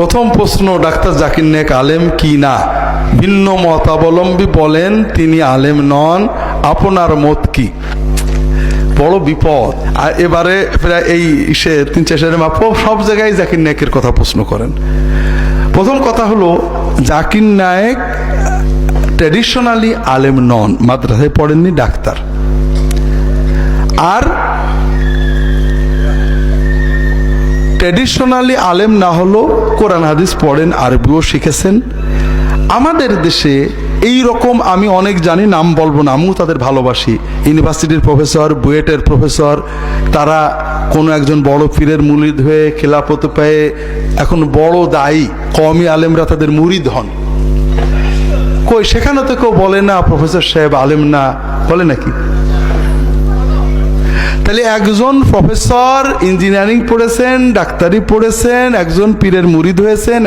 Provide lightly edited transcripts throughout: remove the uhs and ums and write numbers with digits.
প্রথম প্রশ্ন, ডাক্তার জাকির নায়েক আলেম কি না? ভিন্ন মতাবলম্বী বলেন তিনি আলেম নন, আপনার মত কি? বড় বিপদ। আর এবারে প্রায় এই 3-4 মাপো সব জায়গায় জাকির নায়েকের কথা প্রশ্ন করেন। প্রথম কথা হলো, জাকির নায়েক ট্র্যাডিশনালি আলেম নন, মাদ্রাসায় পড়েননি, ডাক্তার। আর ট্র্যাডিশনালি আলেম না হলো কোরআন হাদিস পড়েন, আরবিও শিখেছেন। আমাদের দেশে এই রকম আমি অনেক জানি, নাম বলবো না, আমিও তাদের ভালোবাসি। ইউনিভার্সিটির প্রফেসর, বুয়েটের প্রফেসর, তারা কোনো একজন বড় পীরের মুরিদ হয়ে খেলাফত পেয়ে এখন বড় দায়ী, কওমি আলেমরা তাদের মুরিদ হন। কই সেখানে তো কেউ বলে না প্রফেসর সাহেব আলেম না, বলে নাকি? তাহলে একজন প্রফেসর ইঞ্জিনিয়ারিং পড়েছেন, ডাক্তারি পড়েছেন, একজন পীরের মুরিদ হয়েছেন,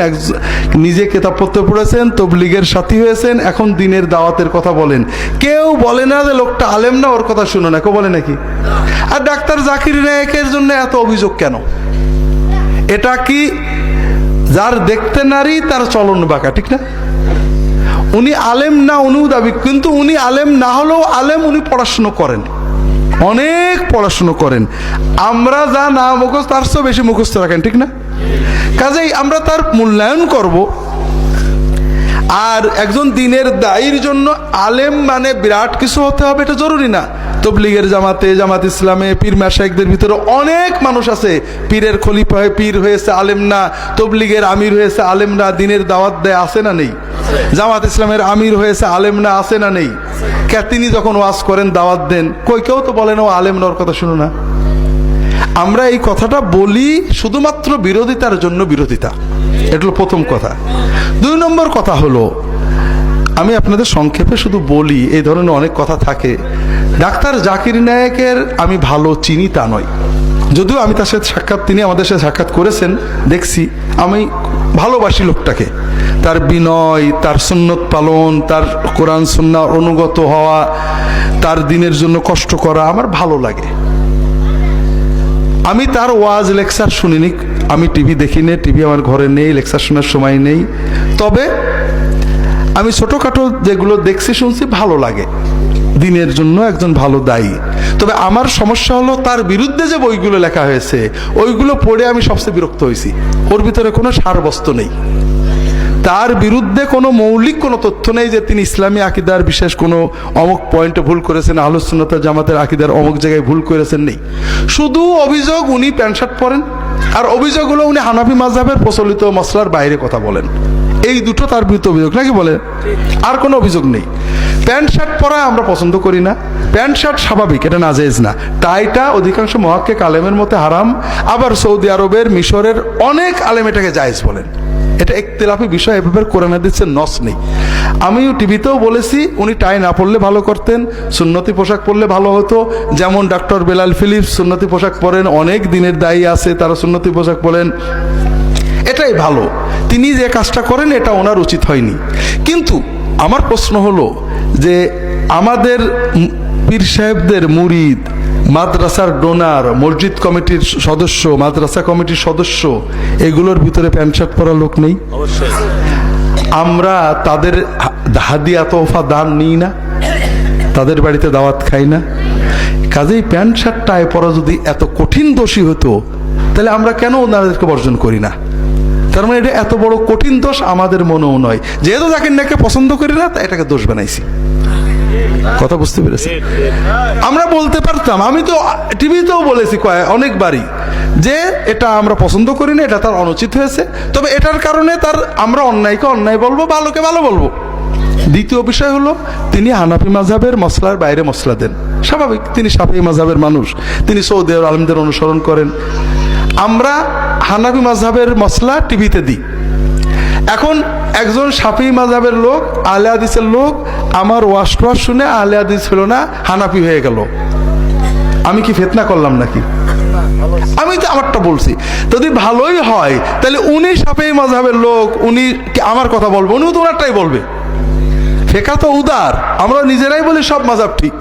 নিজে কিতাবপত্র পড়েছেন, তবলিগের সাথী হয়েছেন, এখন দিনের দাওয়াতের কথা বলেন। কেউ বলে না যে লোকটা আলেম না, ওর কথা শুনো না, কেউ বলে নাকি? আর ডাক্তার জাকির নায়েকের জন্য এত অভিযোগ কেন? এটা কি যার দেখতে নারী তার চলন বাঁকা, ঠিক না? উনি আলেম না, উনিও দাবি, কিন্তু উনি আলেম না হলেও আলেম, উনি পড়াশুনো করেন, অনেক পড়াশুনো করেন। আমরা যা না মুখস্থ তার চেয়ে বেশি মুখস্থ রাখেন, ঠিক না? কাজেই আমরা তার মূল্যায়ন করব। আর একজন দিনের দায়ীর জন্য আলেম মানে বিরাট কিছু হতে হবে এটা জরুরি না। তবলিগের জামাতে, জামাত ইসলামে পীর মাশায়েখদের ভিতরে অনেক মানুষ আছে, পীরের খলিফা হয়ে পীর হয়েছে, আলেম না। তবলিগের আমির হয়েছে, আলেম না। দিনের দাওয়াত দেয়, আছে না নেই? জামাত ইসলামের আমির হয়েছে, আলেম না, আছে না নেই? তিনি যখন ওয়াজ করেন, দাওয়াত দেন, কেউ তো বলেন ও আলেম না, ওর কথা শুনো না। আমরা এই কথাটা বলি শুধুমাত্র বিরোধিতার জন্য বিরোধিতা, এটা হলো প্রথম কথা। 2 নম্বর কথা হলো, আমি আপনাদের সংক্ষেপে শুধু বলি, এই ধরনের অনেক কথা থাকে। ডাক্তার জাকির নায়েকের আমি ভালো চিনি তা নয়, যদিও আমি তার সাথে সাক্ষাৎ, তিনি আমাদের সাথে সাক্ষাৎ করেছেন, দেখছি। আমি ভালোবাসি লোকটাকে, তার বিনয়, তার সুন্নত পালন, তার কোরআন সুন্নাহ অনুগত হওয়া, তার দিনের জন্য কষ্ট করা আমার ভালো লাগে। আমি তার ওয়াজ লেকচার শুনিনি, আমি টিভি দেখি না, টিভি আমার ঘরে নেই, লেকচার শোনার সময় নেই। তবে আমি ছোটোখাটো যেগুলো দেখছি শুনছি ভালো লাগে, দিনের জন্য একজন ভালো দায়ী। তবে আমার সমস্যা হলো তার বিরুদ্ধে যে বইগুলো লেখা হয়েছে ওইগুলো পড়ে আমি সবচেয়ে বিরক্ত হয়েছি। ওর ভিতরে কোনো সারবস্তু নেই, তার বিরুদ্ধে কোনো মৌলিক কোনো তথ্য নেই যে তিনি ইসলামী আকিদার বিশেষ কোনো অমুক পয়েন্টে ভুল করেছেন, আহলুস সুন্নাত ওয়াল জামাতের আকিদার অমুক জায়গায় ভুল করেছেন, নেই। শুধু অভিযোগ উনি প্যান্ট শার্ট পরেন, আর অভিযোগ হলো উনি হানাফি মাযহাবের প্রচলিত মসলার বাইরে কথা বলেন। এই দুটো তার বিরুদ্ধে অভিযোগ, নাকি বলে? আর কোনো অভিযোগ নেই। প্যান্ট শার্ট পরা আমরা পছন্দ করি না, প্যান্ট শার্ট স্বাভাবিক, এটা নাজায়েজ না। টাইটা অধিকাংশ মুহাক্কিক আলেমের মতে হারাম, আবার সৌদি আরবের, মিশরের অনেক আলেম এটাকে জায়েজ বলেন। এটা ইখতিলাফি বিষয়, এভাবে কোরআন হাদিসের নস নেই। আমিও টিভিতেও বলেছি উনি টাই না পরলে ভালো করতেন, সুন্নতি পোশাক পরলে ভালো হতো। যেমন ডক্টর বেলাল ফিলিপস সুন্নতি পোশাক পরেন, অনেক দিনের দায়ী আছে তারা সুন্নতি পোশাক পরেন, এটাই ভালো। তিনি যে কাজটা করেন এটা ওনার উচিত হয়নি। কিন্তু আমার প্রশ্ন হলো যে আমাদের পীর সাহেবদের মুরিদ, মাদ্রাসার ডোনার, মসজিদ কমিটির সদস্য, মাদ্রাসা কমিটির সদস্য, এগুলোর ভিতরে প্যান্ট শার্ট পরা লোক নেই? আমরা তাদের হাদিয়া তোহফা দান নিই না, তাদের বাড়িতে দাওয়াত খাই না। কাজেই প্যান্ট শার্ট টাই পরা যদি এত কঠিন দোষী হতো তাহলে আমরা কেন ওনাদেরকে বর্জন করি না? তার মানে এটা এত বড় কঠিন দোষ আমাদের মনেও নয়। যেহেতু জাকির নায়েককে পছন্দ করি না, তাই এটাকে দোষ বানাইছি। কথা বুঝতে পেরেছি? আমরা বলতে পারতাম, আমি তো টিভিতেও বলেছি অনেকবারই যে এটা আমরা পছন্দ করি না, এটা তার অনুচিত হয়েছে। তবে এটার কারণে তার আমরা অন্যায়কে অন্যায় বলবো, ভালোকে ভালো বলবো। দ্বিতীয় বিষয় হলো তিনি হানাফি মাযহাবের মসলার বাইরে মসলা দেন, স্বাভাবিক। তিনি শাফিঈ মাযহাবের মানুষ, তিনি সৌদি আরব আলেমদের অনুসরণ করেন। আমরা হানাফি মাযহাবের মসলা টিভিতে দিই। এখন একজন শাফিঈ মাযহাবের লোক, আহলে হাদিসের লোক, আমার ওয়াজ টোয়াজ শুনে আহলে হাদিস হলো না, হানাফি হয়ে গেল। আমি কি ফিতনা করলাম নাকি? আমি তো আমারটা বলছি। যদি ভালোই হয় তাহলে উনি শাফিঈ মাযহাবের লোক, উনি আমার কথা বলবে, উনিও তো ওনারটাই বলবে। ফিকহ তো উদার, আমরা নিজেরাই বলি সব মাযহাব ঠিক।